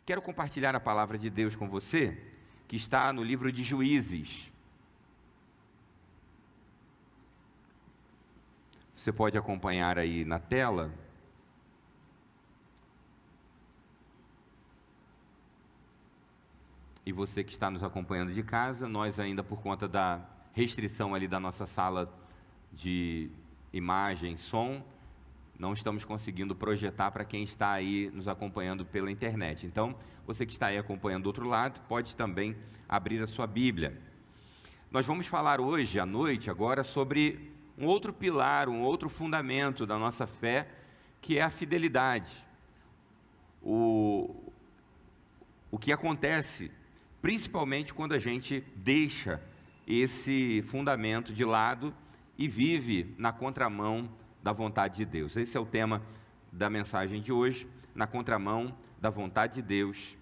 Quero compartilhar a palavra de Deus com você, que está no livro de Juízes. Você pode acompanhar aí na tela. E você que está nos acompanhando de casa, nós ainda por conta da restrição ali da nossa sala de imagem, som, não estamos conseguindo projetar para quem está aí nos acompanhando pela internet. Então, você que está aí acompanhando do outro lado, pode também abrir a sua Bíblia. Nós vamos falar hoje à noite, agora, sobre um outro pilar, um outro fundamento da nossa fé, que é a fidelidade. O que acontece, principalmente quando a gente deixa esse fundamento de lado e vive na contramão da vontade de Deus. Esse é o tema da mensagem de hoje, na contramão da vontade de Deus,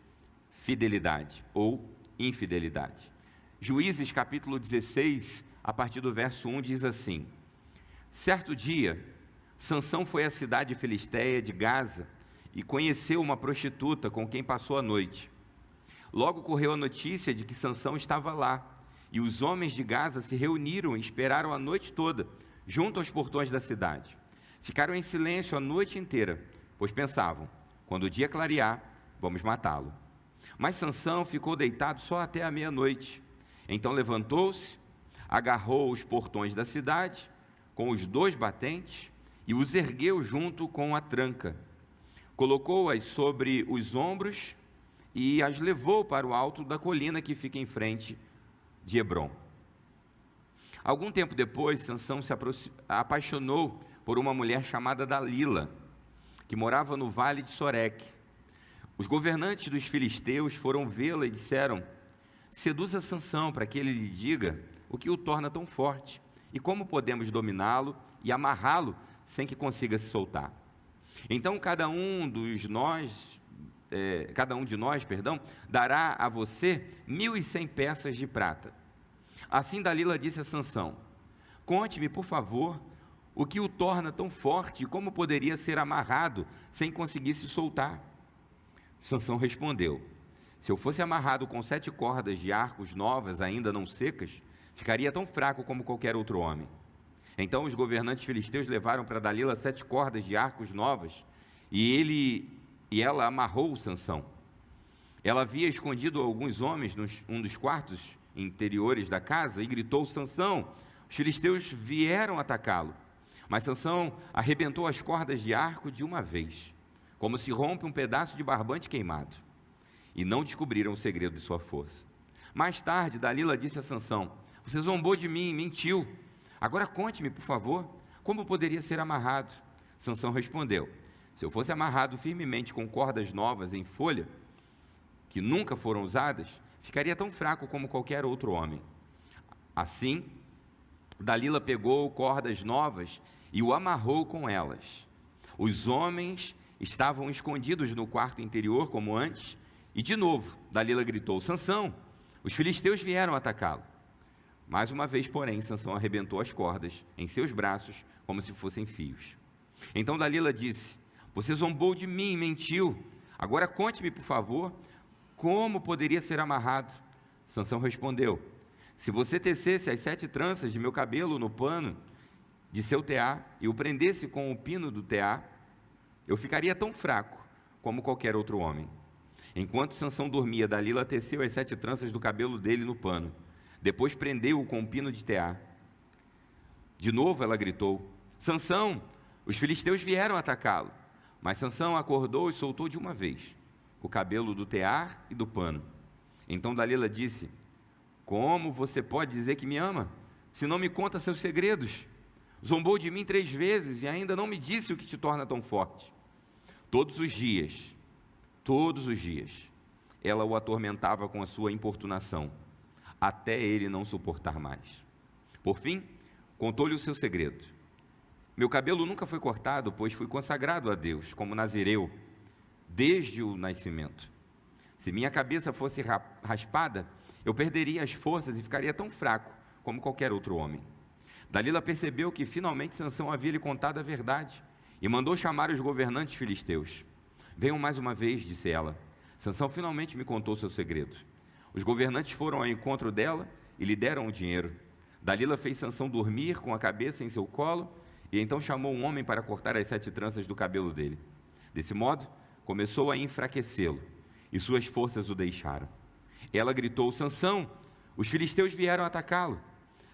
fidelidade ou infidelidade. Juízes capítulo 16, a partir do verso 1, diz assim: certo dia, Sansão foi à cidade filisteia de Gaza e conheceu uma prostituta com quem passou a noite. Logo correu a notícia de que Sansão estava lá, e os homens de Gaza se reuniram e esperaram a noite toda, junto aos portões da cidade. Ficaram em silêncio a noite inteira, pois pensavam: quando o dia clarear, vamos matá-lo. Mas Sansão ficou deitado só até a meia-noite. Então levantou-se, agarrou os portões da cidade com os 2 batentes e os ergueu junto com a tranca. Colocou-as sobre os ombros e as levou para o alto da colina que fica em frente de Hebrom. Algum tempo depois, Sansão se apaixonou por uma mulher chamada Dalila, que morava no vale de Soreque. Os governantes dos filisteus foram vê-la e disseram: seduza Sansão para que ele lhe diga o que o torna tão forte, e como podemos dominá-lo e amarrá-lo sem que consiga se soltar. Então cada um de nós, dará a você 1.100 peças de prata. Assim Dalila disse a Sansão: conte-me, por favor, o que o torna tão forte e como poderia ser amarrado sem conseguir se soltar. Sansão respondeu: se eu fosse amarrado com 7 cordas de arcos novas, ainda não secas, ficaria tão fraco como qualquer outro homem. Então os governantes filisteus levaram para Dalila 7 cordas de arcos novas, e ela amarrou Sansão. Ela havia escondido alguns homens num dos quartos interiores da casa e gritou: Sansão, os filisteus vieram atacá-lo. Mas Sansão arrebentou as cordas de arco de uma vez, como se rompe um pedaço de barbante queimado, e não descobriram o segredo de sua força. Mais tarde, Dalila disse a Sansão: você zombou de mim, mentiu. Agora conte-me, por favor, como poderia ser amarrado. Sansão respondeu: se eu fosse amarrado firmemente com cordas novas em folha, que nunca foram usadas, ficaria tão fraco como qualquer outro homem. Assim, Dalila pegou cordas novas e o amarrou com elas. Os homens estavam escondidos no quarto interior, como antes, e de novo, Dalila gritou: Sansão, os filisteus vieram atacá-lo. Mais uma vez, porém, Sansão arrebentou as cordas em seus braços, como se fossem fios. Então Dalila disse: você zombou de mim, mentiu. Agora conte-me, por favor, como poderia ser amarrado. Sansão respondeu: se você tecesse as 7 tranças de meu cabelo no pano de seu tear e o prendesse com o pino do tear, eu ficaria tão fraco como qualquer outro homem. Enquanto Sansão dormia, Dalila teceu as 7 tranças do cabelo dele no pano. Depois prendeu-o com o pino de tear. De novo ela gritou: Sansão, os filisteus vieram atacá-lo. Mas Sansão acordou e soltou de uma vez o cabelo do tear e do pano. Então Dalila disse: como você pode dizer que me ama, se não me conta seus segredos? Zombou de mim 3 vezes e ainda não me disse o que te torna tão forte. Todos os dias, ela o atormentava com a sua importunação, até ele não suportar mais. Por fim, contou-lhe o seu segredo: meu cabelo nunca foi cortado, pois fui consagrado a Deus como nazireu desde o nascimento. Se minha cabeça fosse raspada, eu perderia as forças e ficaria tão fraco como qualquer outro homem. Dalila percebeu que finalmente Sansão havia lhe contado a verdade e mandou chamar os governantes filisteus. Venham mais uma vez, disse ela. Sansão finalmente me contou seu segredo. Os governantes foram ao encontro dela e lhe deram o dinheiro. Dalila fez Sansão dormir com a cabeça em seu colo e então chamou um homem para cortar as 7 tranças do cabelo dele. Desse modo, começou a enfraquecê-lo e suas forças o deixaram. Ela gritou: Sansão, os filisteus vieram atacá-lo.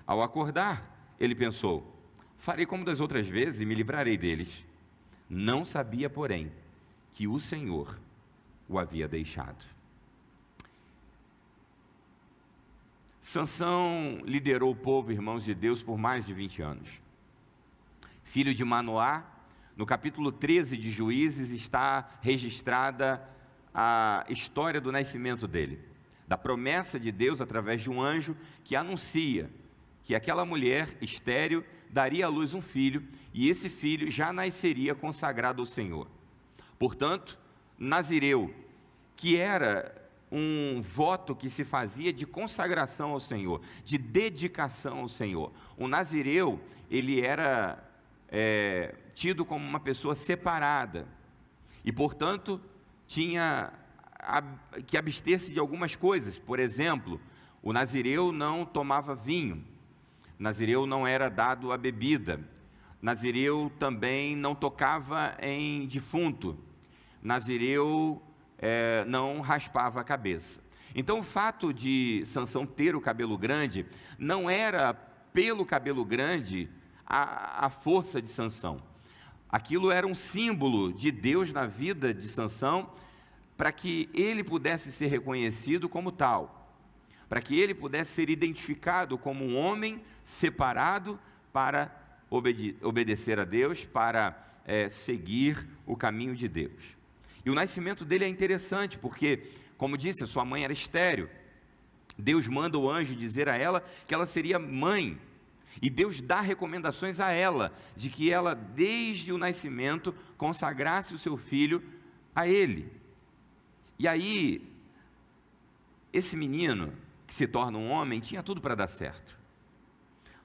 Ao acordar, ele pensou: farei como das outras vezes e me livrarei deles. Não sabia, porém, que o Senhor o havia deixado. Sansão liderou o povo, irmãos de Deus, por mais de 20 anos. Filho de Manoá, no capítulo 13 de Juízes está registrada a história do nascimento dele, da promessa de Deus através de um anjo que anuncia que aquela mulher estéril daria à luz um filho, e esse filho já nasceria consagrado ao Senhor. Portanto, nazireu, que era um voto que se fazia de consagração ao Senhor, de dedicação ao Senhor. O nazireu, ele era tido como uma pessoa separada, e portanto, tinha que abster-se de algumas coisas. Por exemplo, o nazireu não tomava vinho, nazireu não era dado a bebida, nazireu também não tocava em defunto, nazireu não raspava a cabeça. Então o fato de Sansão ter o cabelo grande, não era pelo cabelo grande a força de Sansão. Aquilo era um símbolo de Deus na vida de Sansão, para que ele pudesse ser reconhecido como tal, para que ele pudesse ser identificado como um homem separado para obedecer a Deus, para seguir o caminho de Deus. E o nascimento dele é interessante, porque, como disse, a sua mãe era estéril. Deus manda o anjo dizer a ela que ela seria mãe, e Deus dá recomendações a ela, de que ela, desde o nascimento, consagrasse o seu filho a ele. E aí, esse menino, que se torna um homem, tinha tudo para dar certo,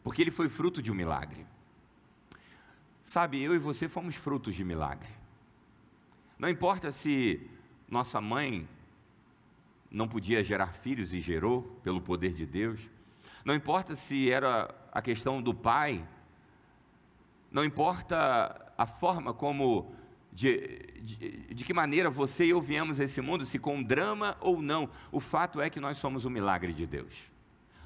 porque ele foi fruto de um milagre. Sabe, eu e você fomos frutos de milagre. Não importa se nossa mãe não podia gerar filhos e gerou, pelo poder de Deus. Não importa se era a questão do pai. Não importa a forma como, de que maneira você e eu viemos a esse mundo, se com drama ou não. O fato é que nós somos um milagre de Deus.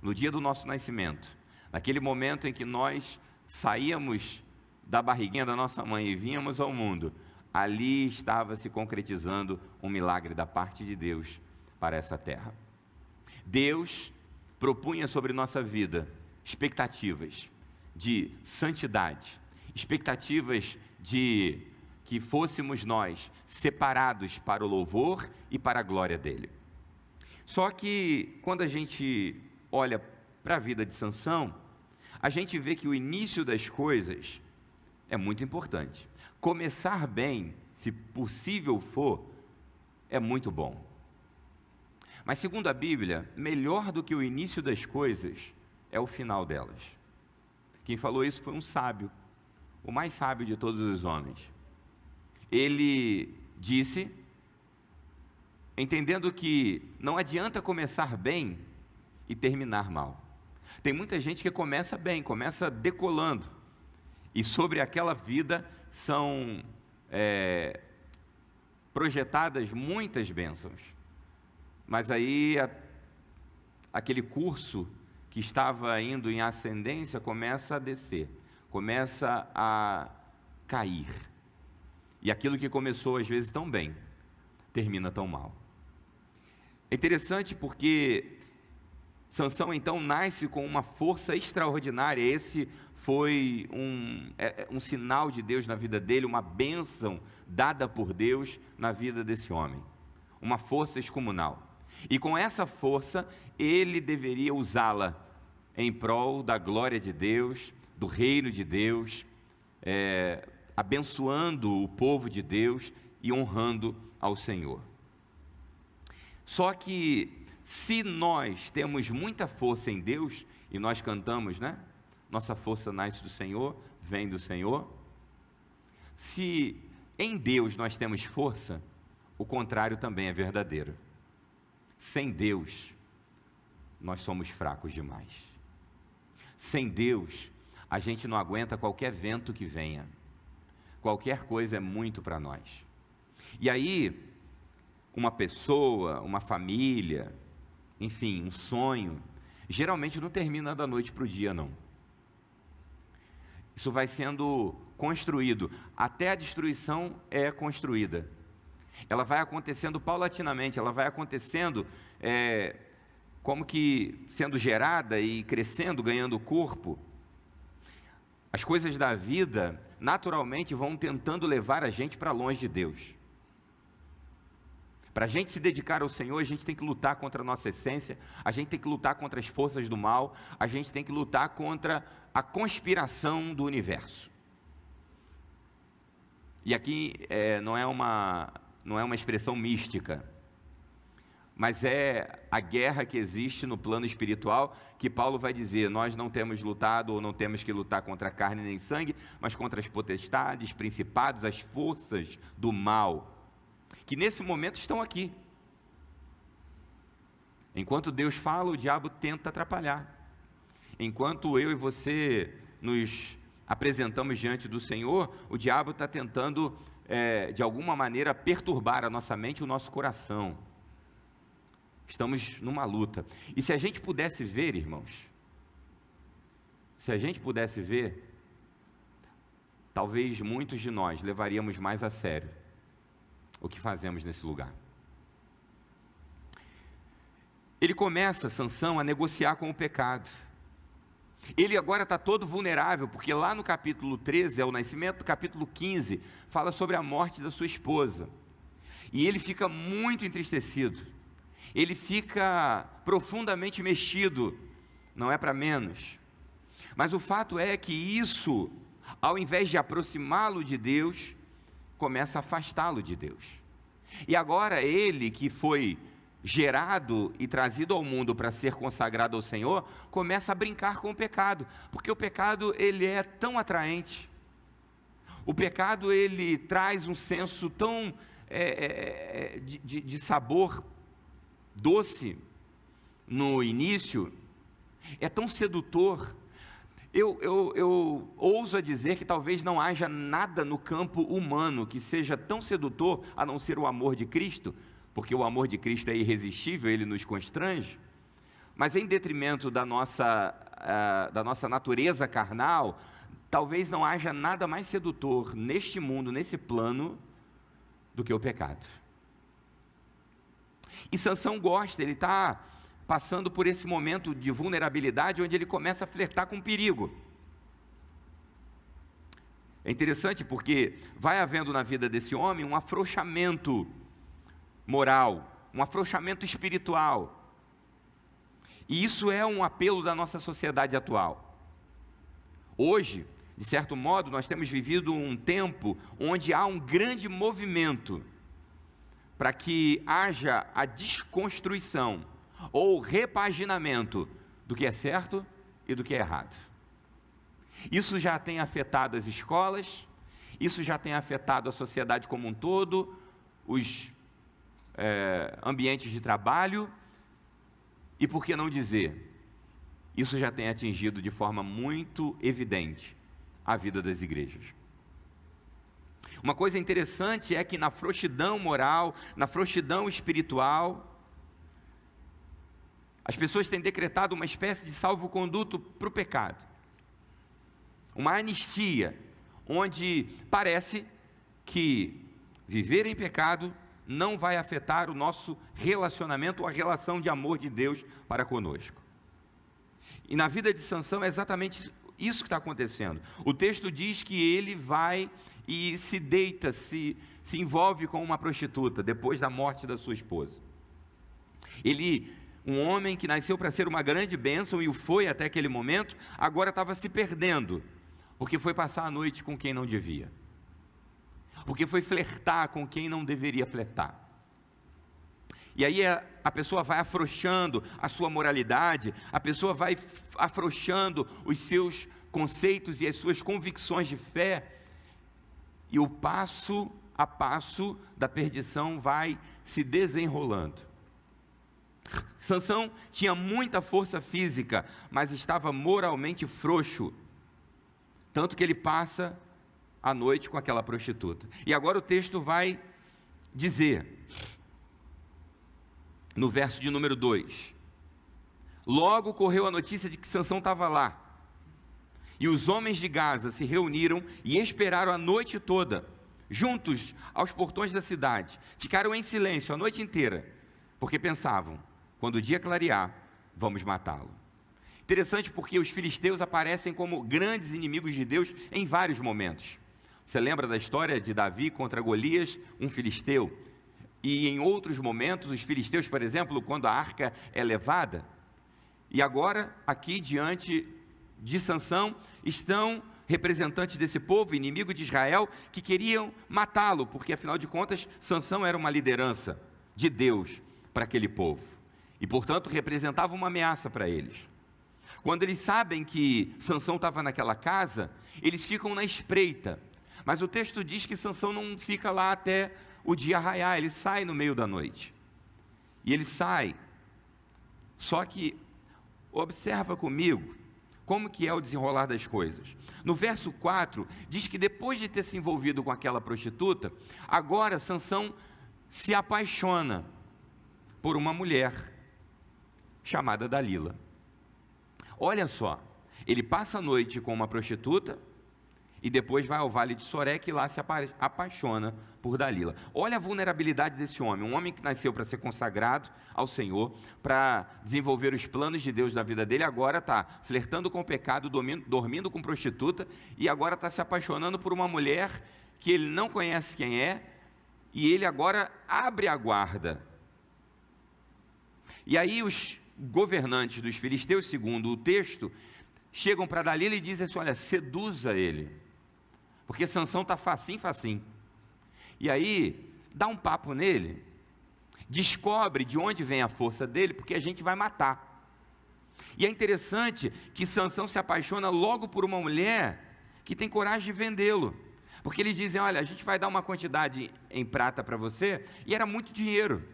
No dia do nosso nascimento, naquele momento em que nós saíamos da barriguinha da nossa mãe e vínhamos ao mundo, ali estava se concretizando um milagre da parte de Deus para essa terra. Deus propunha sobre nossa vida expectativas de santidade, expectativas de que fôssemos nós separados para o louvor e para a glória dele. Só que quando a gente olha para a vida de Sansão, a gente vê que o início das coisas é muito importante. Começar bem, se possível for, é muito bom. Mas segundo a Bíblia, melhor do que o início das coisas é o final delas. Quem falou isso foi um sábio, o mais sábio de todos os homens. Ele disse, entendendo que não adianta começar bem e terminar mal. Tem muita gente que começa bem, começa decolando, e sobre aquela vida são projetadas muitas bênçãos. Mas aí aquele curso que estava indo em ascendência começa a descer, começa a cair. E aquilo que começou às vezes tão bem, termina tão mal. É interessante porque Sansão então nasce com uma força extraordinária. Esse foi um sinal de Deus na vida dele, uma bênção dada por Deus na vida desse homem, uma força excomunal. E com essa força, ele deveria usá-la em prol da glória de Deus, do reino de Deus, abençoando o povo de Deus e honrando ao Senhor. Só que, se nós temos muita força em Deus, e nós cantamos, né? Nossa força nasce do Senhor, vem do Senhor. Se em Deus nós temos força, o contrário também é verdadeiro. Sem Deus, nós somos fracos demais. Sem Deus, a gente não aguenta qualquer vento que venha. Qualquer coisa é muito para nós. E aí, uma pessoa, uma família, enfim, um sonho, geralmente não termina da noite para o dia, não. Isso vai sendo construído, até a destruição é construída. Ela vai acontecendo paulatinamente, ela vai acontecendo como que sendo gerada e crescendo, ganhando corpo. As coisas da vida, naturalmente, vão tentando levar a gente para longe de Deus. Para a gente se dedicar ao Senhor, a gente tem que lutar contra a nossa essência, a gente tem que lutar contra as forças do mal, a gente tem que lutar contra a conspiração do universo. E aqui não é uma expressão mística, mas é a guerra que existe no plano espiritual, que Paulo vai dizer, nós não temos lutado ou não temos que lutar contra a carne nem sangue, mas contra as potestades, principados, as forças do mal, que nesse momento estão aqui. Enquanto Deus fala, o diabo tenta atrapalhar. Enquanto eu e você nos apresentamos diante do Senhor, o diabo está tentando, de alguma maneira, perturbar a nossa mente e o nosso coração. Estamos numa luta. E se a gente pudesse ver, irmãos, talvez muitos de nós levaríamos mais a sério o que fazemos nesse lugar. Ele começa, Sansão, a negociar com o pecado. Ele agora está todo vulnerável, porque lá no capítulo 13, ao nascimento do capítulo 15, fala sobre a morte da sua esposa. E ele fica muito entristecido. Ele fica profundamente mexido, não é para menos. Mas o fato é que isso, ao invés de aproximá-lo de Deus, começa a afastá-lo de Deus. E agora ele, que foi gerado e trazido ao mundo para ser consagrado ao Senhor, começa a brincar com o pecado, porque o pecado ele é tão atraente. O pecado ele traz um senso tão de sabor doce no início, é tão sedutor. Eu ouso a dizer que talvez não haja nada no campo humano que seja tão sedutor a não ser o amor de Cristo, porque o amor de Cristo é irresistível, ele nos constrange, mas em detrimento da nossa natureza carnal, talvez não haja nada mais sedutor neste mundo, nesse plano, do que o pecado. E Sansão gosta, ele está passando por esse momento de vulnerabilidade, onde ele começa a flertar com perigo. É interessante porque vai havendo na vida desse homem um afrouxamento moral, um afrouxamento espiritual. E isso é um apelo da nossa sociedade atual. Hoje, de certo modo, nós temos vivido um tempo onde há um grande movimento para que haja a desconstrução ou repaginamento do que é certo e do que é errado. Isso já tem afetado as escolas, isso já tem afetado a sociedade como um todo, os ambientes de trabalho, e por que não dizer, isso já tem atingido de forma muito evidente a vida das igrejas. Uma coisa interessante é que na frouxidão moral, na frouxidão espiritual, as pessoas têm decretado uma espécie de salvo-conduto para o pecado. Uma anistia, onde parece que viver em pecado não vai afetar o nosso relacionamento ou a relação de amor de Deus para conosco. E na vida de Sansão é exatamente isso que está acontecendo. O texto diz que ele vai e se deita, se envolve com uma prostituta, depois da morte da sua esposa. Um homem que nasceu para ser uma grande bênção, e o foi até aquele momento, agora estava se perdendo, porque foi passar a noite com quem não devia, porque foi flertar com quem não deveria flertar. E aí a pessoa vai afrouxando a sua moralidade, a pessoa vai afrouxando os seus conceitos e as suas convicções de fé, e o passo a passo da perdição vai se desenrolando. Sansão tinha muita força física, mas estava moralmente frouxo, tanto que ele passa a noite com aquela prostituta. E agora o texto vai dizer, no verso de número 2, logo correu a notícia de que Sansão estava lá, e os homens de Gaza se reuniram e esperaram a noite toda, juntos aos portões da cidade, ficaram em silêncio a noite inteira, porque pensavam, quando o dia clarear, vamos matá-lo. Interessante porque os filisteus aparecem como grandes inimigos de Deus em vários momentos. Você lembra da história de Davi contra Golias, um filisteu? E em outros momentos, os filisteus, por exemplo, quando a arca é levada. E agora, aqui diante de Sansão, estão representantes desse povo, inimigo de Israel, que queriam matá-lo, porque afinal de contas, Sansão era uma liderança de Deus para aquele povo. E portanto, representava uma ameaça para eles. Quando eles sabem que Sansão estava naquela casa, eles ficam na espreita. Mas o texto diz que Sansão não fica lá até o dia raiar, ele sai no meio da noite. E ele sai. Só que, observa comigo, como que é o desenrolar das coisas. No verso 4, diz que depois de ter se envolvido com aquela prostituta, agora Sansão se apaixona por uma mulher chamada Dalila. Olha só, ele passa a noite com uma prostituta, e depois vai ao vale de Soreque e lá se apaixona por Dalila. Olha a vulnerabilidade desse homem, um homem que nasceu para ser consagrado ao Senhor, para desenvolver os planos de Deus na vida dele, agora está flertando com o pecado, dormindo com prostituta, e agora está se apaixonando por uma mulher que ele não conhece quem é, e ele agora abre a guarda. E aí os governantes dos filisteus, segundo o texto, chegam para Dalila e dizem assim, olha, seduza ele, porque Sansão está facinho. E aí, dá um papo nele, descobre de onde vem a força dele, porque a gente vai matar. E é interessante que Sansão se apaixona logo por uma mulher que tem coragem de vendê-lo, porque eles dizem, olha, a gente vai dar uma quantidade em prata para você, e era muito dinheiro.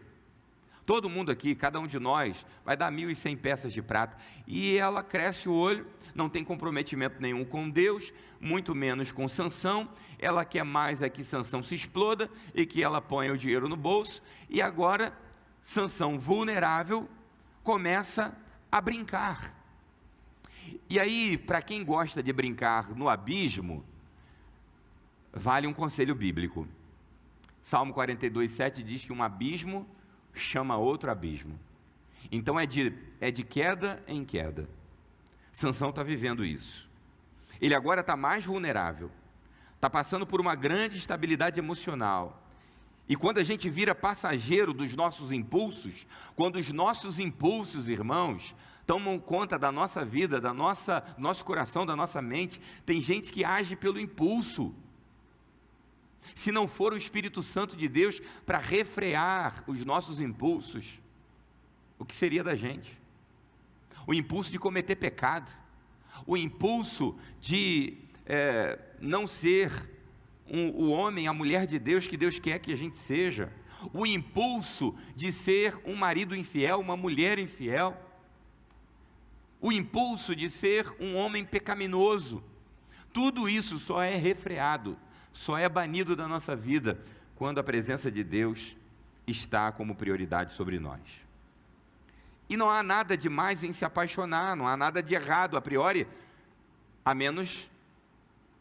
Todo mundo aqui, cada um de nós, vai dar 1.100 peças de prata, e ela cresce o olho, não tem comprometimento nenhum com Deus, muito menos com Sansão, ela quer mais é que Sansão se exploda, e que ela ponha o dinheiro no bolso, e agora, Sansão vulnerável, começa a brincar. E aí, para quem gosta de brincar no abismo, vale um conselho bíblico. Salmo 42:7 diz que um abismo chama outro abismo. Então é de queda em queda. Sansão está vivendo isso. Ele agora está mais vulnerável, está passando por uma grande instabilidade emocional. E quando a gente vira passageiro dos nossos impulsos, quando os nossos impulsos, irmãos, tomam conta da nossa vida, nosso coração, da nossa mente, tem gente que age pelo impulso. Se não for o Espírito Santo de Deus para refrear os nossos impulsos, o que seria da gente? O impulso de cometer pecado, o impulso de não ser o homem, a mulher de Deus que Deus quer que a gente seja, o impulso de ser um marido infiel, uma mulher infiel, o impulso de ser um homem pecaminoso. Tudo isso só é refreado, só é banido da nossa vida quando a presença de Deus está como prioridade sobre nós. E não há nada de mais em se apaixonar, não há nada de errado a priori, a menos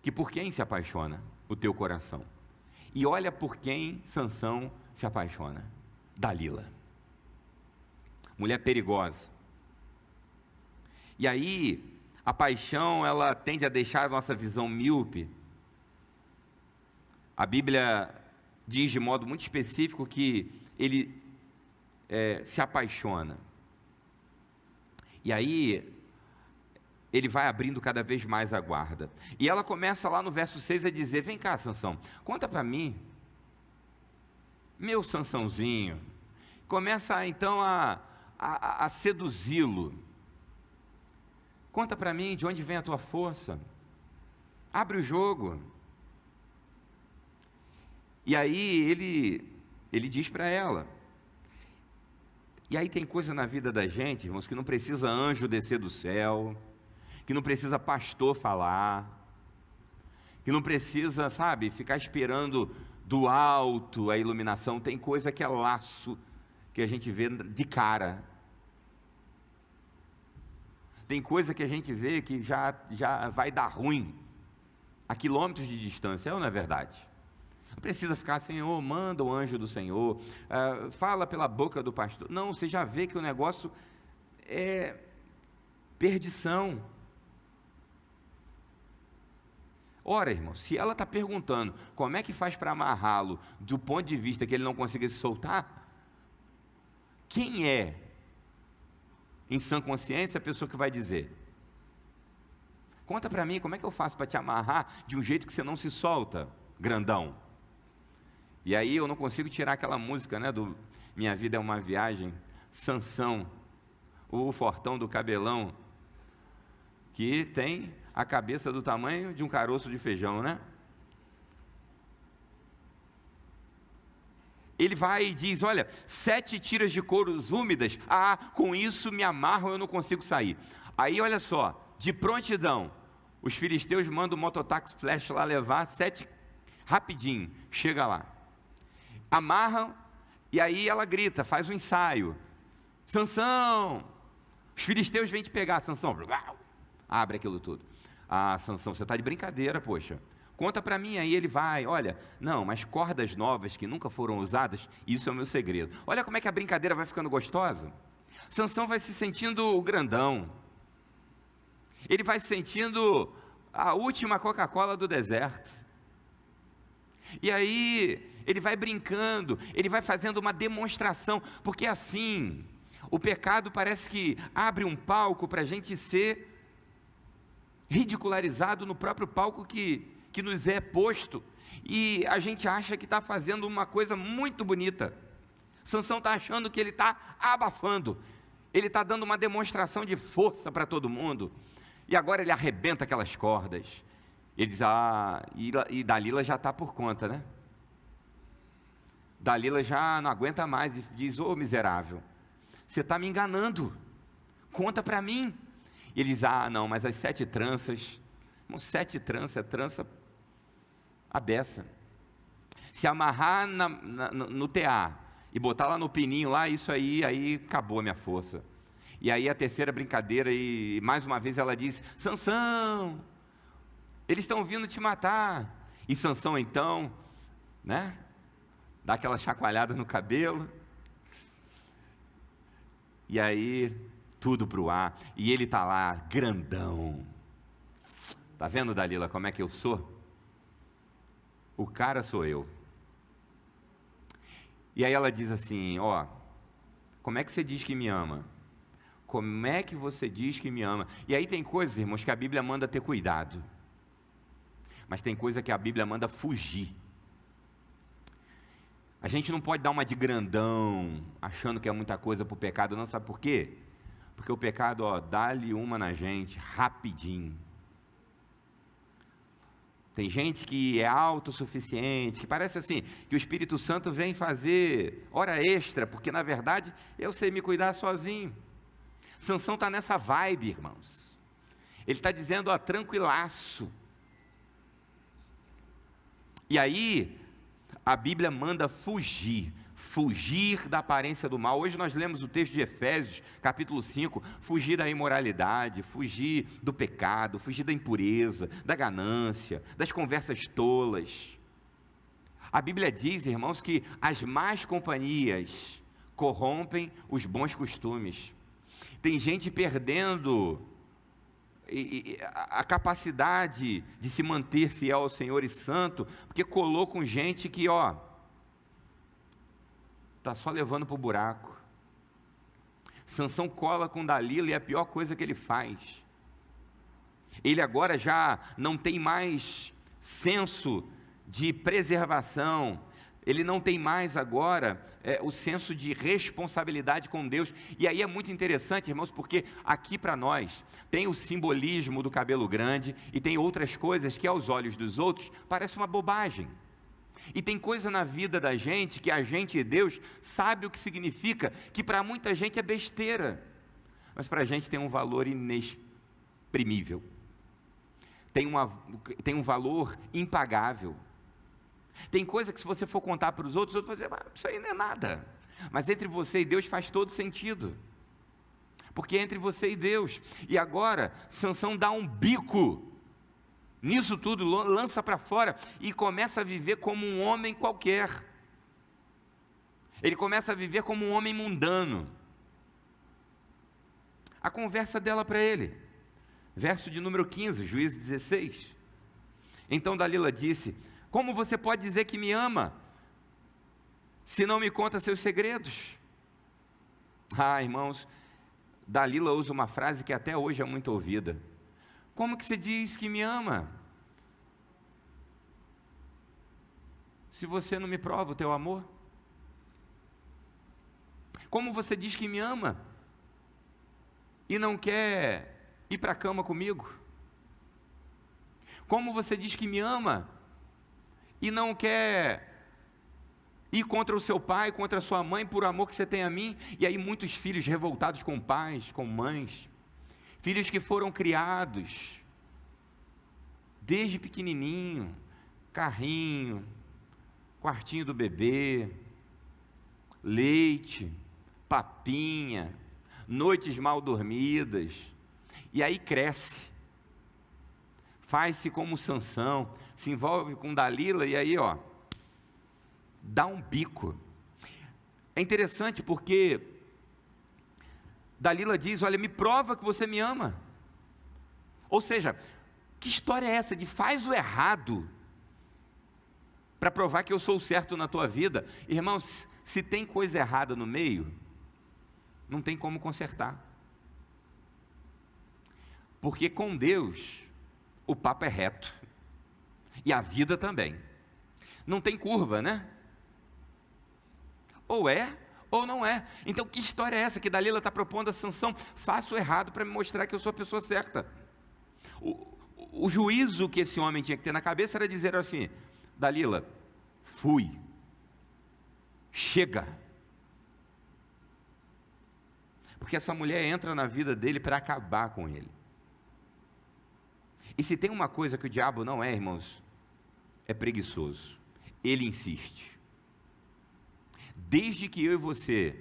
que por quem se apaixona o teu coração. E olha por quem Sansão se apaixona: Dalila, mulher perigosa. E aí, a paixão, ela tende a deixar a nossa visão míope. A Bíblia diz de modo muito específico que ele se apaixona. E aí, ele vai abrindo cada vez mais a guarda. E ela começa lá no verso 6 a dizer: vem cá, Sansão, conta para mim, meu Sansãozinho. Começa então a seduzi-lo. Conta para mim de onde vem a tua força. Abre o jogo. E aí ele diz para ela. E aí tem coisa na vida da gente, irmãos, que não precisa anjo descer do céu, que não precisa pastor falar, que não precisa, sabe, ficar esperando do alto a iluminação. Tem coisa que é laço, que a gente vê de cara. Tem coisa que a gente vê que já vai dar ruim, a quilômetros de distância, não é verdade? Não precisa ficar, Senhor, manda o anjo do Senhor, fala pela boca do pastor. Não, você já vê que o negócio é perdição. Ora, irmão, se ela está perguntando como é que faz para amarrá-lo do ponto de vista que ele não consiga se soltar, quem é, em sã consciência, a pessoa que vai dizer? Conta para mim, como é que eu faço para te amarrar de um jeito que você não se solta, grandão? E aí eu não consigo tirar aquela música, né, do Minha Vida é uma Viagem, Sansão, o fortão do cabelão, que tem a cabeça do tamanho de um caroço de feijão, né? Ele vai e diz, olha, 7 tiras de couros úmidas, com isso me amarram, eu não consigo sair. Aí olha só, de prontidão, os filisteus mandam o mototáxi flash lá levar 7, rapidinho, chega lá. Amarram, e aí ela grita, faz um ensaio, Sansão, os filisteus vêm te pegar, Sansão, abre aquilo tudo. Sansão, você está de brincadeira, poxa, conta para mim. Aí ele vai, olha, não, mas cordas novas que nunca foram usadas, isso é o meu segredo. Olha como é que a brincadeira vai ficando gostosa. Sansão vai se sentindo grandão, ele vai se sentindo a última Coca-Cola do deserto, e aí ele vai brincando, ele vai fazendo uma demonstração, porque assim, o pecado parece que abre um palco para a gente ser ridicularizado no próprio palco que nos é posto, e a gente acha que está fazendo uma coisa muito bonita. Sansão está achando que ele está abafando, ele está dando uma demonstração de força para todo mundo, e agora ele arrebenta aquelas cordas. Ele diz, e Dalila já está por conta, né? Dalila já não aguenta mais e diz, miserável, você está me enganando, conta para mim. E ele diz, não, mas as 7 tranças, 7 tranças, é trança a beça. Se amarrar no TA e botar lá no pininho, lá, isso aí acabou a minha força. E aí a terceira brincadeira, e mais uma vez ela diz, Sansão, eles estão vindo te matar. E Sansão então, né, dá aquela chacoalhada no cabelo, e aí tudo para o ar, e ele está lá, grandão. Está vendo, Dalila, como é que eu sou? O cara sou eu. E aí ela diz assim, como é que você diz que me ama? Como é que você diz que me ama? E aí tem coisas, irmãos, que a Bíblia manda ter cuidado, mas tem coisa que a Bíblia manda fugir. A gente não pode dar uma de grandão, achando que é muita coisa para o pecado, não. Sabe por quê? Porque o pecado, dá-lhe uma na gente, rapidinho. Tem gente que é autossuficiente, que parece assim, que o Espírito Santo vem fazer hora extra, porque na verdade eu sei me cuidar sozinho. Sansão está nessa vibe, irmãos. Ele está dizendo, tranquilaço. E aí, a Bíblia manda fugir da aparência do mal. Hoje nós lemos o texto de Efésios, capítulo 5, fugir da imoralidade, fugir do pecado, fugir da impureza, da ganância, das conversas tolas. A Bíblia diz, irmãos, que as más companhias corrompem os bons costumes. Tem gente perdendo a capacidade de se manter fiel ao Senhor e santo, porque colou com gente que, está só levando para o buraco. Sansão cola com Dalila e é a pior coisa que ele faz. Ele agora já não tem mais senso de preservação, ele não tem mais agora o senso de responsabilidade com Deus. E aí é muito interessante, irmãos, porque aqui para nós tem o simbolismo do cabelo grande e tem outras coisas que aos olhos dos outros parece uma bobagem. E tem coisa na vida da gente que a gente e Deus sabe o que significa, que para muita gente é besteira, mas para a gente tem um valor inexprimível, tem um valor impagável. Tem coisa que se você for contar para os outros vão dizer, isso aí não é nada, mas entre você e Deus faz todo sentido, porque é entre você e Deus. E agora, Sansão dá um bico nisso tudo, lança para fora e começa a viver como um homem qualquer. Ele começa a viver como um homem mundano. A conversa dela para ele, verso de número 15, Juízes 16. Então Dalila disse: como você pode dizer que me ama, se não me conta seus segredos? Irmãos, Dalila usa uma frase que até hoje é muito ouvida: como que você diz que me ama, se você não me prova o teu amor? Como você diz que me ama, e não quer ir para a cama comigo? Como você diz que me ama, e não quer ir contra o seu pai, contra a sua mãe, por amor que você tem a mim? E aí muitos filhos revoltados com pais, com mães, filhos que foram criados desde pequenininho, carrinho, quartinho do bebê, leite, papinha, noites mal dormidas, e aí cresce, faz-se como Sansão, se envolve com Dalila, e aí dá um bico. É interessante porque Dalila diz: olha, me prova que você me ama. Ou seja, que história é essa de faz o errado para provar que eu sou o certo na tua vida? Irmãos, se tem coisa errada no meio, não tem como consertar, porque com Deus o papo é reto, e a vida também, não tem curva, né? Ou é, ou não é. Então que história é essa que Dalila está propondo a Sansão? Faça o errado para me mostrar que eu sou a pessoa certa. O juízo que esse homem tinha que ter na cabeça era dizer assim: Dalila, fui, chega, porque essa mulher entra na vida dele para acabar com ele. E se tem uma coisa que o diabo não é, irmãos, é preguiçoso. Ele insiste. Desde que eu e você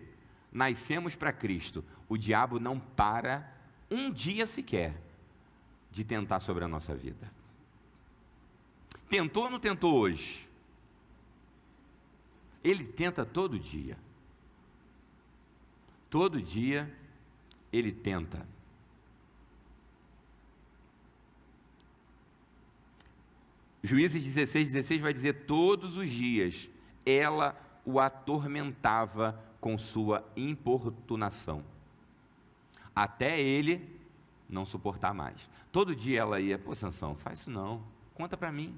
nascemos para Cristo, o diabo não para um dia sequer de tentar sobre a nossa vida. Tentou ou não tentou hoje? Ele tenta todo dia. Todo dia ele tenta. Juízes 16 vai dizer: todos os dias ela o atormentava com sua importunação, até ele não suportar mais. Todo dia ela ia: pô, Sansão, faz isso não, conta para mim,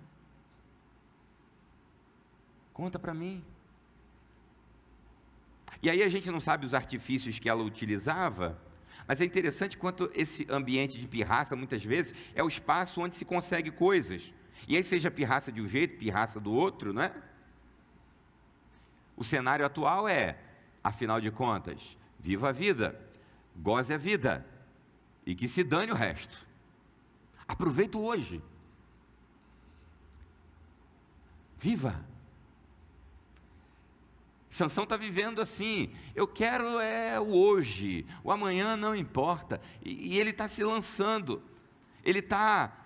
conta para mim. E aí a gente não sabe os artifícios que ela utilizava, mas é interessante quanto esse ambiente de pirraça, muitas vezes, é o espaço onde se consegue coisas, e aí seja pirraça de um jeito, pirraça do outro, não é? O cenário atual é, afinal de contas, viva a vida, goze a vida, e que se dane o resto. Aproveita o hoje. Viva. Sansão está vivendo assim: eu quero o hoje, o amanhã não importa, e ele está se lançando, ele está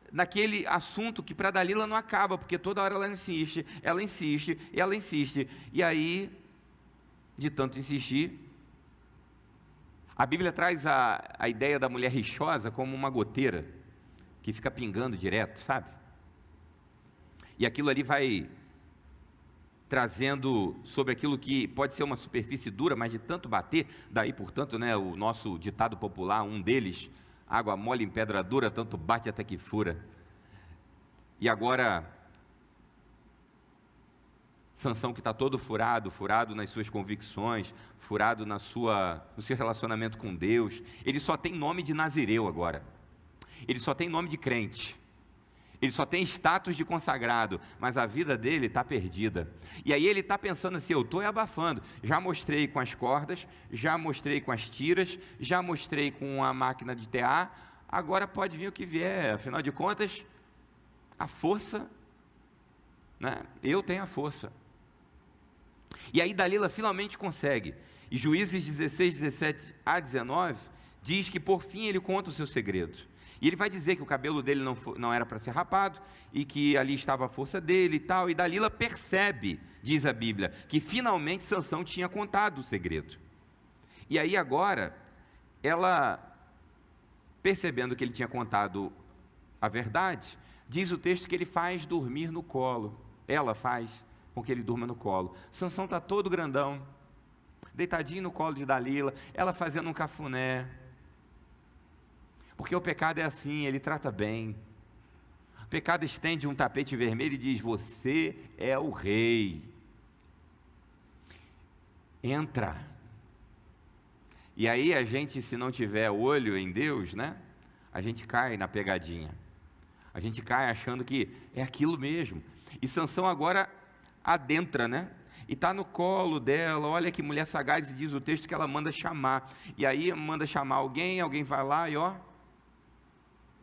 naquele assunto que para Dalila não acaba, porque toda hora ela insiste, e aí, de tanto insistir, a Bíblia traz a ideia da mulher rixosa como uma goteira, que fica pingando direto, sabe? E aquilo ali vai trazendo sobre aquilo que pode ser uma superfície dura, mas de tanto bater, daí portanto, né, o nosso ditado popular, um deles: água mole em pedra dura, tanto bate até que fura. E agora, Sansão, que está todo furado nas suas convicções, furado no seu relacionamento com Deus, ele só tem nome de nazireu agora, ele só tem nome de crente, Ele só tem status de consagrado, mas a vida dele está perdida. E aí ele está pensando assim, eu estou abafando. Já mostrei com as cordas, já mostrei com as tiras, já mostrei com a máquina de tear, agora pode vir o que vier. Afinal de contas, a força, né? Eu tenho a força. E aí Dalila finalmente consegue. E Juízes 16, 17 a 19, diz que por fim ele conta o seu segredo. E ele vai dizer que o cabelo dele não era para ser rapado, e que ali estava a força dele e tal, e Dalila percebe, diz a Bíblia, que finalmente Sansão tinha contado o segredo. E aí agora, ela, percebendo que ele tinha contado a verdade, diz o texto que ele faz dormir no colo, ela faz com que ele durma no colo. Sansão está todo grandão, deitadinho no colo de Dalila, ela fazendo um cafuné, porque o pecado é assim, ele trata bem. O pecado estende um tapete vermelho e diz, você é o rei. Entra. E aí a gente, se não tiver olho em Deus, né? A gente cai na pegadinha. A gente cai achando que é aquilo mesmo. E Sansão agora adentra, né? E está no colo dela, olha que mulher sagaz, e diz o texto que ela manda chamar. E aí manda chamar alguém vai lá e ó,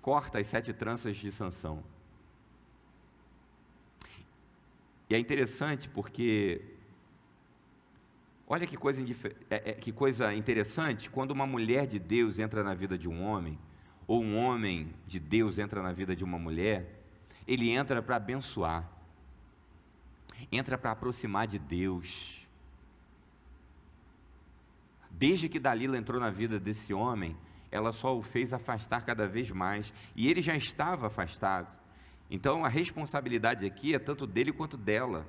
corta as 7 tranças de Sansão. E é interessante porque, olha que coisa interessante, quando uma mulher de Deus entra na vida de um homem, ou um homem de Deus entra na vida de uma mulher, ele entra para abençoar, entra para aproximar de Deus. Desde que Dalila entrou na vida desse homem, ela só o fez afastar cada vez mais, e ele já estava afastado. Então a responsabilidade aqui é tanto dele quanto dela.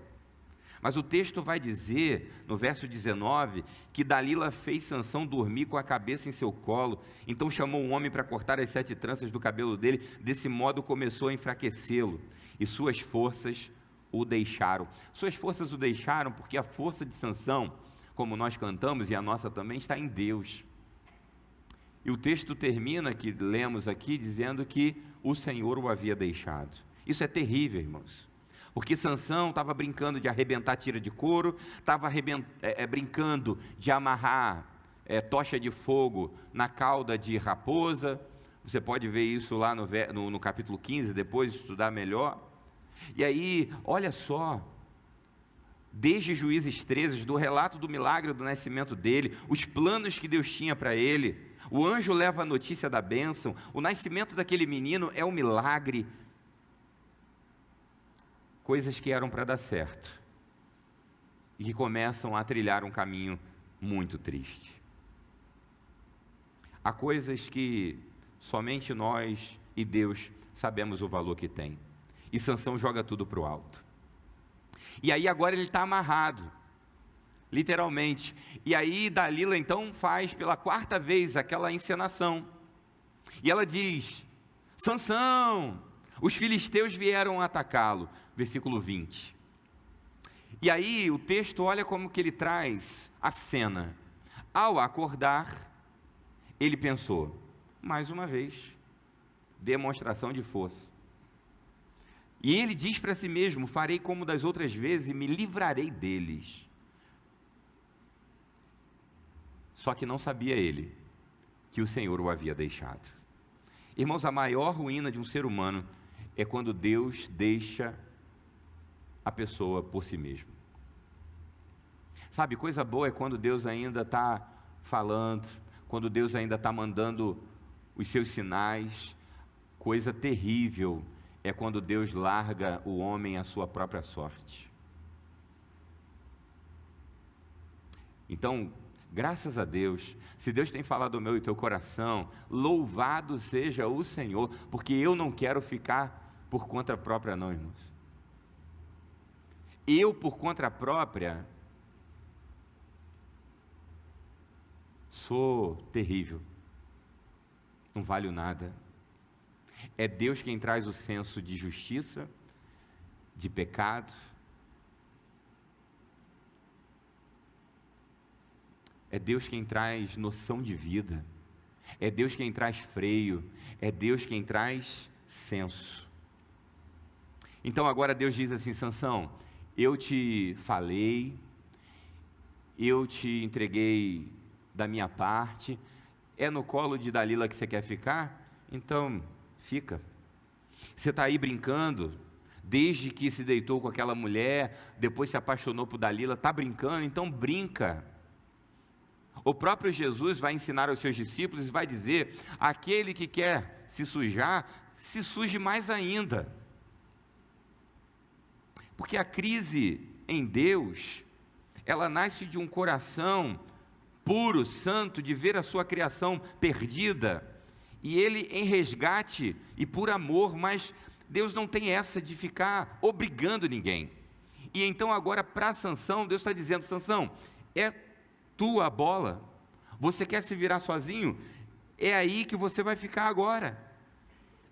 Mas o texto vai dizer, no verso 19, que Dalila fez Sansão dormir com a cabeça em seu colo, então chamou um homem para cortar as 7 tranças do cabelo dele, desse modo começou a enfraquecê-lo, e suas forças o deixaram. Suas forças o deixaram porque a força de Sansão, como nós cantamos, e a nossa também, está em Deus. E o texto termina, que lemos aqui, dizendo que o Senhor o havia deixado. Isso é terrível, irmãos. Porque Sansão estava brincando de arrebentar tira de couro, estava brincando de amarrar tocha de fogo na cauda de raposa. Você pode ver isso lá no capítulo 15, depois estudar melhor. E aí, olha só, desde Juízes 13, do relato do milagre do nascimento dele, os planos que Deus tinha para ele, o anjo leva a notícia da bênção, o nascimento daquele menino é um milagre, coisas que eram para dar certo, e que começam a trilhar um caminho muito triste. Há coisas que somente nós e Deus sabemos o valor que tem, e Sansão joga tudo para o alto. E aí agora ele está amarrado, literalmente. E aí Dalila então faz pela 4ª vez aquela encenação. E ela diz, Sansão, os filisteus vieram atacá-lo. Versículo 20. E aí o texto, olha como que ele traz a cena. Ao acordar, ele pensou, mais uma vez, demonstração de força. E ele diz para si mesmo, farei como das outras vezes e me livrarei deles. Só que não sabia ele que o Senhor o havia deixado. Irmãos, a maior ruína de um ser humano é quando Deus deixa a pessoa por si mesmo. Sabe, coisa boa é quando Deus ainda está falando, quando Deus ainda está mandando os seus sinais. Coisa terrível é quando Deus larga o homem à sua própria sorte. Então, graças a Deus, se Deus tem falado ao meu e teu coração, louvado seja o Senhor, porque eu não quero ficar por conta própria não, irmãos. Eu por conta própria sou terrível, não valho nada. É Deus quem traz o senso de justiça, de pecado. É Deus quem traz noção de vida. É Deus quem traz freio. É Deus quem traz senso. Então agora Deus diz assim: Sansão, eu te falei, eu te entreguei da minha parte, é no colo de Dalila que você quer ficar? Então fica. Você está aí brincando, desde que se deitou com aquela mulher, depois se apaixonou por Dalila, está brincando, então brinca. O próprio Jesus vai ensinar aos seus discípulos e vai dizer: aquele que quer se sujar, se suje mais ainda. Porque a crise em Deus, ela nasce de um coração puro, santo, de ver a sua criação perdida, e Ele em resgate e por amor, mas Deus não tem essa de ficar obrigando ninguém. E então agora para Sansão, Deus está dizendo: Sansão, é tua bola, você quer se virar sozinho? É aí que você vai ficar agora.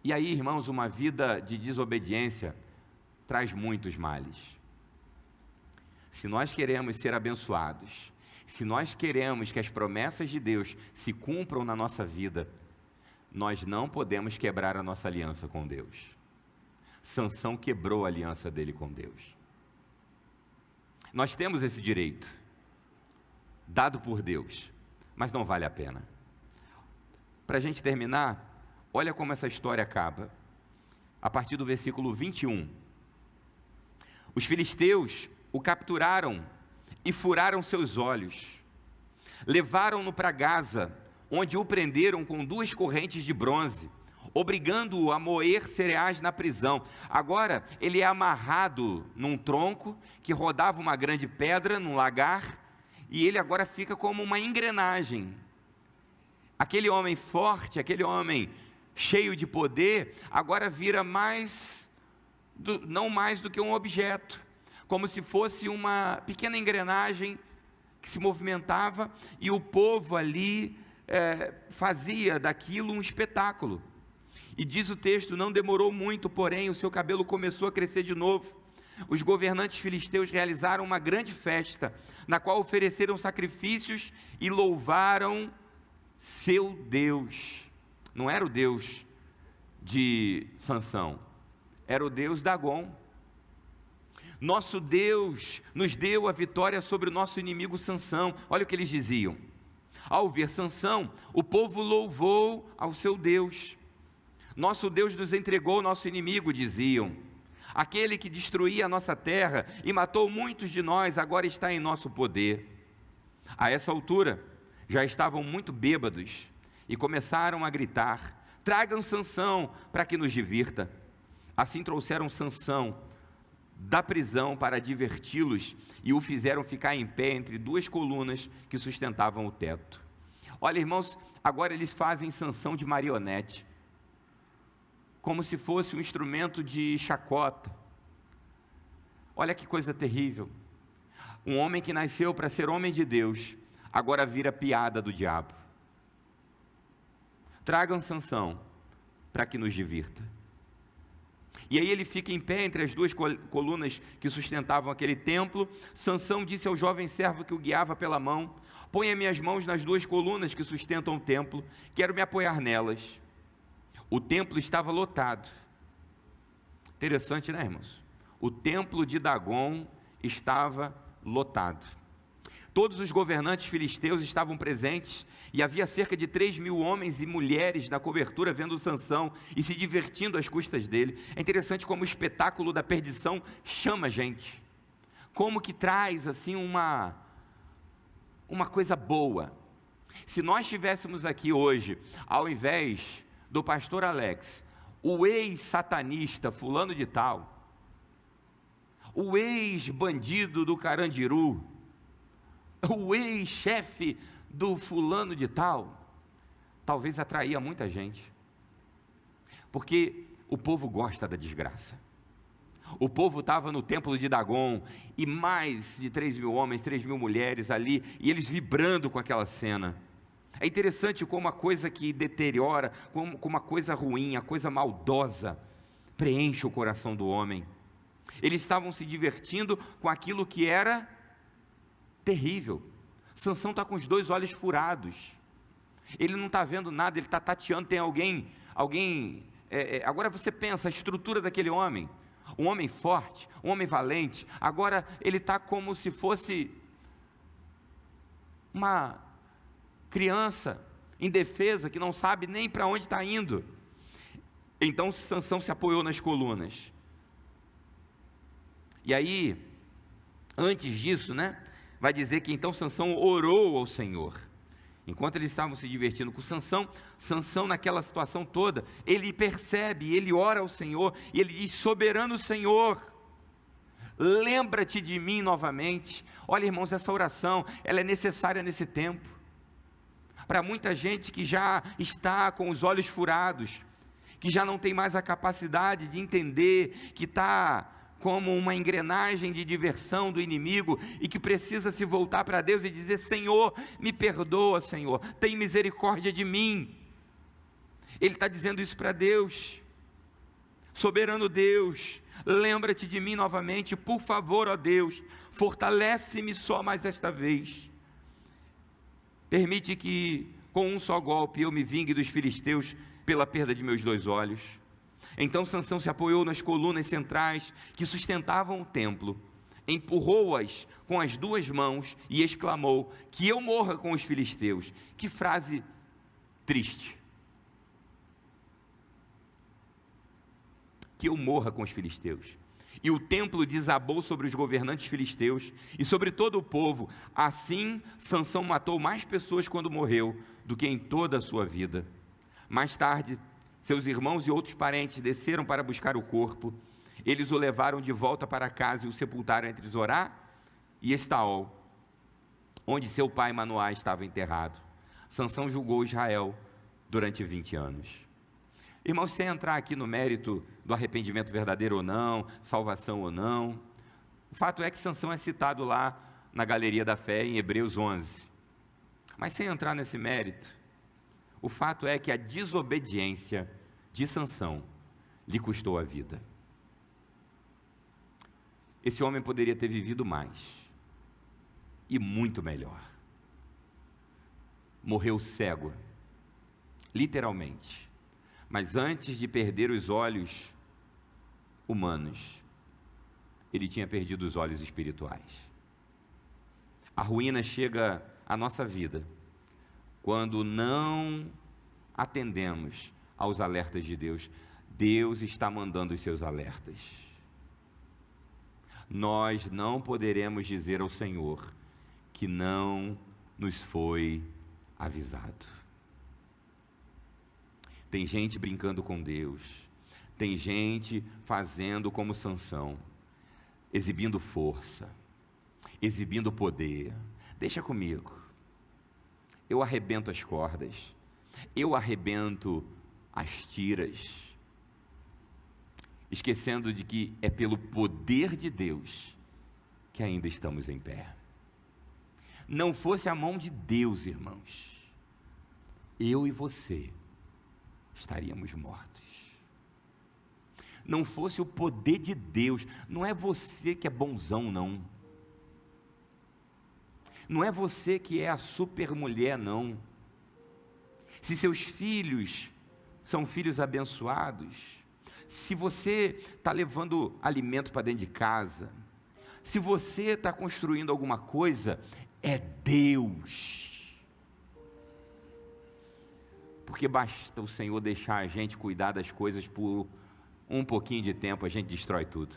E aí, irmãos, uma vida de desobediência traz muitos males. Se nós queremos ser abençoados, se nós queremos que as promessas de Deus se cumpram na nossa vida, nós não podemos quebrar a nossa aliança com Deus. Sansão quebrou a aliança dele com Deus. Nós temos esse direito, dado por Deus, mas não vale a pena. Para a gente terminar, olha como essa história acaba, a partir do versículo 21. Os filisteus o capturaram e furaram seus olhos, levaram-no para Gaza, onde o prenderam com 2 correntes de bronze, obrigando-o a moer cereais na prisão. Agora ele é amarrado num tronco que rodava uma grande pedra num lagar, e ele agora fica como uma engrenagem. Aquele homem forte, aquele homem cheio de poder, agora vira não mais do que um objeto, como se fosse uma pequena engrenagem que se movimentava, e o povo ali fazia daquilo um espetáculo. E diz o texto: não demorou muito, porém o seu cabelo começou a crescer de novo. Os governantes filisteus realizaram uma grande festa, na qual ofereceram sacrifícios e louvaram seu Deus. Não era o Deus de Sansão, era o Deus Dagon. Nosso Deus nos deu a vitória sobre o nosso inimigo Sansão. Olha o que eles diziam. Ao ver Sansão, o povo louvou ao seu Deus. Nosso Deus nos entregou ao nosso inimigo, diziam. Aquele que destruía a nossa terra e matou muitos de nós, agora está em nosso poder. A essa altura, já estavam muito bêbados e começaram a gritar: tragam Sansão para que nos divirta. Assim trouxeram Sansão da prisão para diverti-los e o fizeram ficar em pé entre 2 colunas que sustentavam o teto. Olha, irmãos, agora eles fazem Sansão de marionete, como se fosse um instrumento de chacota. Olha que coisa terrível. Um homem que nasceu para ser homem de Deus, agora vira piada do diabo. Tragam Sansão para que nos divirta. E aí ele fica em pé entre as 2 colunas que sustentavam aquele templo. Sansão disse ao jovem servo que o guiava pela mão: ponha minhas mãos nas 2 colunas que sustentam o templo, quero me apoiar nelas. O templo estava lotado. Interessante, né, irmãos? O templo de Dagon estava lotado. Todos os governantes filisteus estavam presentes, e havia cerca de 3.000 homens e mulheres na cobertura vendo Sansão e se divertindo às custas dele. É interessante como o espetáculo da perdição chama a gente, como que traz assim uma coisa boa. Se nós tivéssemos aqui hoje, ao invés do pastor Alex, o ex-satanista fulano de tal, o ex-bandido do Carandiru, o ex-chefe do fulano de tal, talvez atraía muita gente, porque o povo gosta da desgraça. O povo estava no templo de Dagon, e mais de 3.000 homens, 3.000 mulheres ali, e eles vibrando com aquela cena. É interessante como a coisa que deteriora, como a coisa ruim, a coisa maldosa, preenche o coração do homem. Eles estavam se divertindo com aquilo que era terrível. Sansão está com os 2 olhos furados, ele não está vendo nada, ele está tateando. Tem alguém, agora você pensa, a estrutura daquele homem, um homem forte, um homem valente. Agora ele está como se fosse uma criança indefesa que não sabe nem para onde está indo. Então Sansão se apoiou nas colunas. E aí, antes disso, vai dizer que então Sansão orou ao Senhor. Enquanto eles estavam se divertindo com Sansão, Sansão naquela situação toda, ele percebe, ele ora ao Senhor, e ele diz: soberano Senhor, lembra-te de mim novamente. Olha, irmãos, essa oração, ela é necessária nesse tempo, para muita gente que já está com os olhos furados, que já não tem mais a capacidade de entender, que está como uma engrenagem de diversão do inimigo, e que precisa se voltar para Deus e dizer: Senhor, me perdoa, Senhor, tem misericórdia de mim. Ele está dizendo isso para Deus. Soberano Deus, lembra-te de mim novamente, por favor, ó Deus, fortalece-me só mais esta vez. Permite que com um só golpe eu me vingue dos filisteus pela perda de meus 2 olhos. Então Sansão se apoiou nas colunas centrais que sustentavam o templo, empurrou-as com as 2 mãos e exclamou: que eu morra com os filisteus. Que frase triste. Que eu morra com os filisteus. E o templo desabou sobre os governantes filisteus e sobre todo o povo. Assim Sansão matou mais pessoas quando morreu do que em toda a sua vida. Mais tarde, seus irmãos e outros parentes desceram para buscar o corpo. Eles o levaram de volta para casa e o sepultaram entre Zorá e Estaol, onde seu pai Manoá estava enterrado. Sansão julgou Israel durante 20 anos. Irmãos, sem entrar aqui no mérito do arrependimento verdadeiro ou não, salvação ou não, o fato é que Sansão é citado lá na Galeria da Fé em Hebreus 11. Mas sem entrar nesse mérito, o fato é que a desobediência de Sansão lhe custou a vida. Esse homem poderia ter vivido mais e muito melhor. Morreu cego, literalmente, mas antes de perder os olhos humanos, ele tinha perdido os olhos espirituais. A ruína chega à nossa vida quando não atendemos aos alertas de Deus. Deus está mandando os seus alertas. Nós não poderemos dizer ao Senhor que não nos foi avisado. Tem gente brincando com Deus, tem gente fazendo como Sansão, exibindo força, exibindo poder. Deixa comigo. Eu arrebento as cordas, eu arrebento as tiras, esquecendo de que é pelo poder de Deus que ainda estamos em pé. Não fosse a mão de Deus, irmãos, eu e você estaríamos mortos. Não fosse o poder de Deus, não é você que é bonzão, não. Não é você que é a super mulher, não. Se seus filhos são filhos abençoados, se você está levando alimento para dentro de casa, se você está construindo alguma coisa, é Deus. Porque basta o Senhor deixar a gente cuidar das coisas por um pouquinho de tempo, a gente destrói tudo.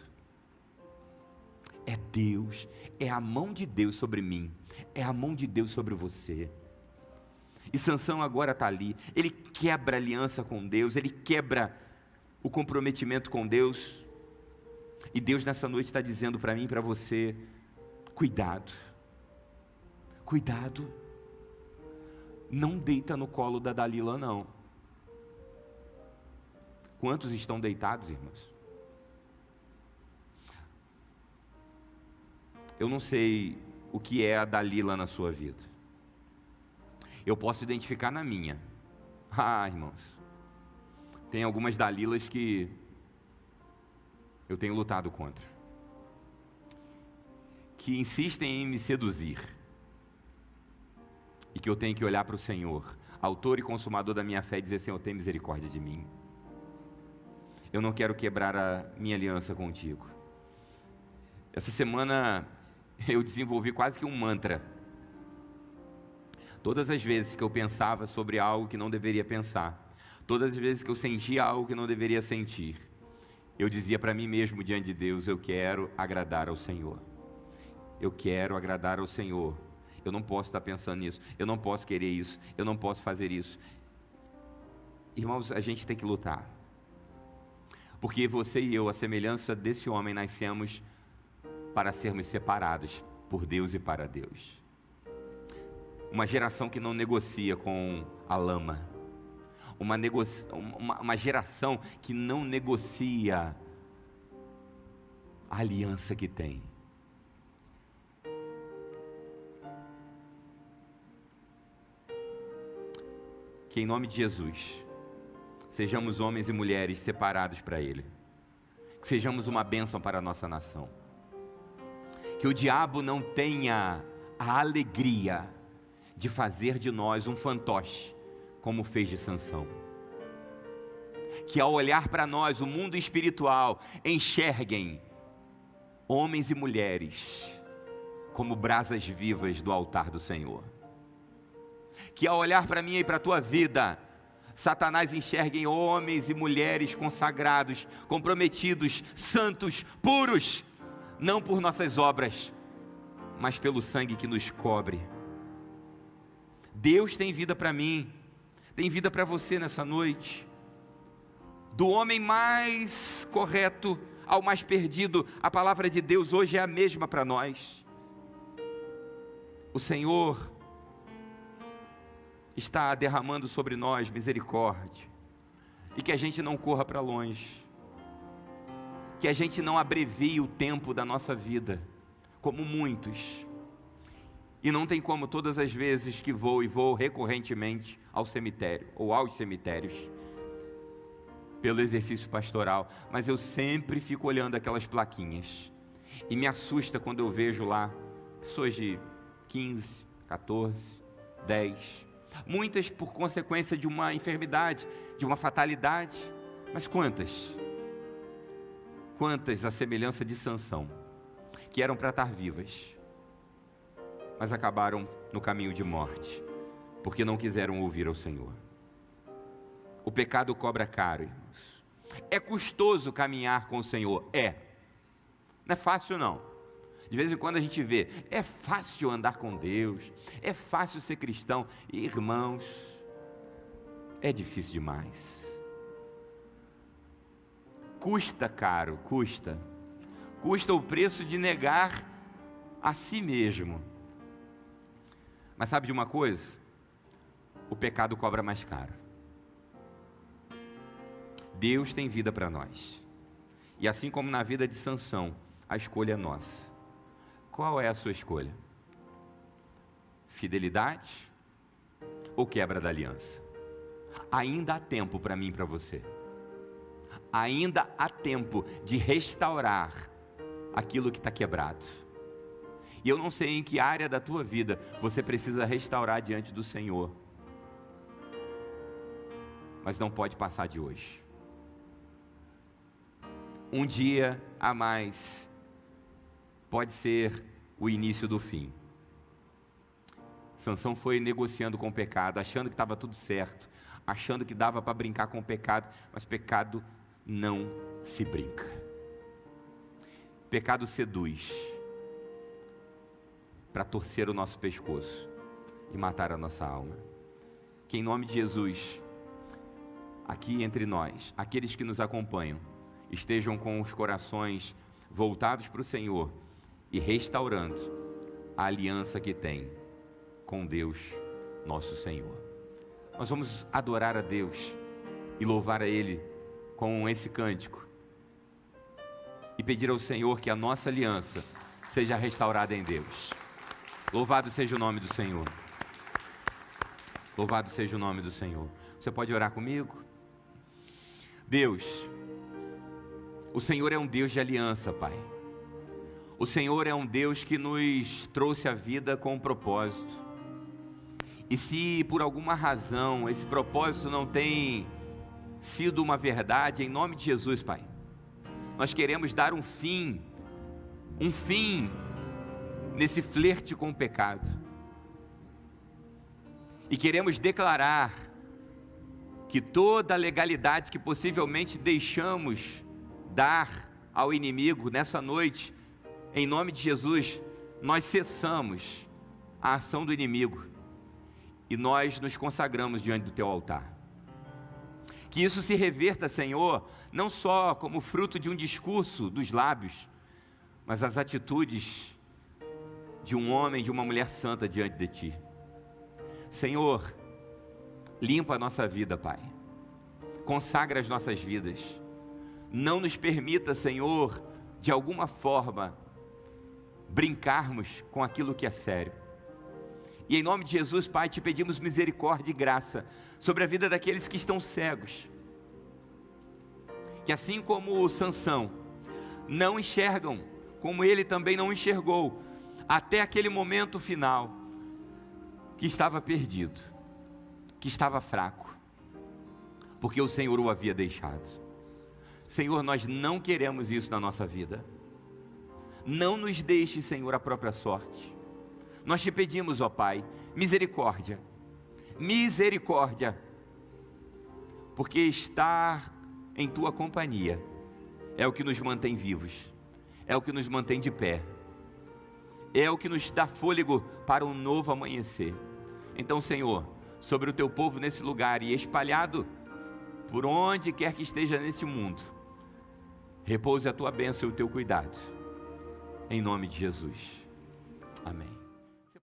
É Deus, é a mão de Deus sobre mim, é a mão de Deus sobre você. E Sansão agora está ali, ele quebra a aliança com Deus, ele quebra o comprometimento com Deus, e Deus nessa noite está dizendo para mim e para você: cuidado, cuidado, não deita no colo da Dalila não. Quantos estão deitados, irmãos? Eu não sei o que é a Dalila na sua vida. Eu posso identificar na minha. Irmãos, tem algumas Dalilas que eu tenho lutado contra, que insistem em me seduzir, e que eu tenho que olhar para o Senhor, autor e consumador da minha fé, e dizer: Senhor, tem misericórdia de mim. eu não quero quebrar a minha aliança contigo. Essa semana eu desenvolvi quase que um mantra. Todas as vezes que eu pensava sobre algo que não deveria pensar, todas as vezes que eu sentia algo que não deveria sentir, eu dizia para mim mesmo diante de Deus: eu quero agradar ao Senhor. Eu quero agradar ao Senhor. Eu não posso estar pensando nisso, eu não posso querer isso, eu não posso fazer isso. Irmãos, a gente tem que lutar. Porque você e eu, a semelhança desse homem, nascemos para sermos separados por Deus e para Deus. Uma geração que não negocia com a lama. Uma geração que não negocia a aliança que tem. Que em nome de Jesus sejamos homens e mulheres separados para Ele. Que sejamos uma bênção para a nossa nação. Que o diabo não tenha a alegria de fazer de nós um fantoche, como fez de Sansão. Que ao olhar para nós, o mundo espiritual, enxerguem homens e mulheres como brasas vivas do altar do Senhor. Que ao olhar para mim e para a tua vida, Satanás enxergue em homens e mulheres consagrados, comprometidos, santos, puros, não por nossas obras, mas pelo sangue que nos cobre. Deus tem vida para mim, tem vida para você nessa noite. Do homem mais correto ao mais perdido, a palavra de Deus hoje é a mesma para nós. O Senhor está derramando sobre nós misericórdia, e que a gente não corra para longe, que a gente não abrevie o tempo da nossa vida, como muitos, e não tem como todas as vezes que vou, e vou recorrentemente ao cemitério, ou aos cemitérios, pelo exercício pastoral, mas eu sempre fico olhando aquelas plaquinhas, e me assusta quando eu vejo lá, pessoas de 15, 14, 10, muitas por consequência de uma enfermidade, de uma fatalidade, mas quantas? Quantas a semelhança de Sansão, que eram para estar vivas, mas acabaram no caminho de morte, porque não quiseram ouvir ao Senhor. O pecado cobra caro, irmãos. É custoso caminhar com o Senhor? Não é fácil não. De vez em quando a gente vê, é fácil andar com Deus, é fácil ser cristão. Irmãos, é difícil demais. Custa caro, custa o preço de negar a si mesmo. Mas sabe de uma coisa? O pecado cobra mais caro. Deus tem vida para nós. E assim como na vida de Sansão, a escolha é nossa. Qual é a sua escolha? Fidelidade ou quebra da aliança? Ainda há tempo para mim e para você. Ainda há tempo de restaurar aquilo que está quebrado. E eu não sei em que área da tua vida você precisa restaurar diante do Senhor. Mas não pode passar de hoje. Um dia a mais pode ser o início do fim. Sansão foi negociando com o pecado, achando que estava tudo certo, achando que dava para brincar com o pecado, mas pecado não se brinca. Pecado seduz para torcer o nosso pescoço e matar a nossa alma. Que em nome de Jesus, aqui entre nós, aqueles que nos acompanham, estejam com os corações voltados para o Senhor e restaurando a aliança que tem com Deus, nosso Senhor. Nós vamos adorar a Deus e louvar a Ele com esse cântico e pedir ao Senhor que a nossa aliança seja restaurada em Deus. Louvado seja o nome do Senhor. Louvado seja o nome do Senhor. Você pode orar comigo? Deus, o Senhor é um Deus de aliança, Pai. O Senhor é um Deus que nos trouxe a vida com um propósito. E se por alguma razão esse propósito não tem sido uma verdade, em nome de Jesus, Pai. Nós queremos dar um fim nesse flerte com o pecado. E queremos declarar que toda a legalidade que possivelmente deixamos dar ao inimigo nessa noite, em nome de Jesus, nós cessamos a ação do inimigo e nós nos consagramos diante do teu altar. Que isso se reverta, Senhor, não só como fruto de um discurso dos lábios, mas as atitudes de um homem, de uma mulher santa diante de Ti. Senhor, limpa a nossa vida, Pai. Consagra as nossas vidas. Não nos permita, Senhor, de alguma forma, brincarmos com aquilo que é sério. E em nome de Jesus, Pai, te pedimos misericórdia e graça sobre a vida daqueles que estão cegos. Que assim como Sansão, não enxergam, como ele também não enxergou, até aquele momento final, que estava perdido, que estava fraco, porque o Senhor o havia deixado. Senhor, nós não queremos isso na nossa vida. Não nos deixe, Senhor, a própria sorte. Nós te pedimos, ó Pai, misericórdia, misericórdia, porque estar em Tua companhia é o que nos mantém vivos, é o que nos mantém de pé, é o que nos dá fôlego para um novo amanhecer. Então, Senhor, sobre o Teu povo nesse lugar e espalhado por onde quer que esteja nesse mundo, repouse a Tua bênção e o Teu cuidado, em nome de Jesus, amém.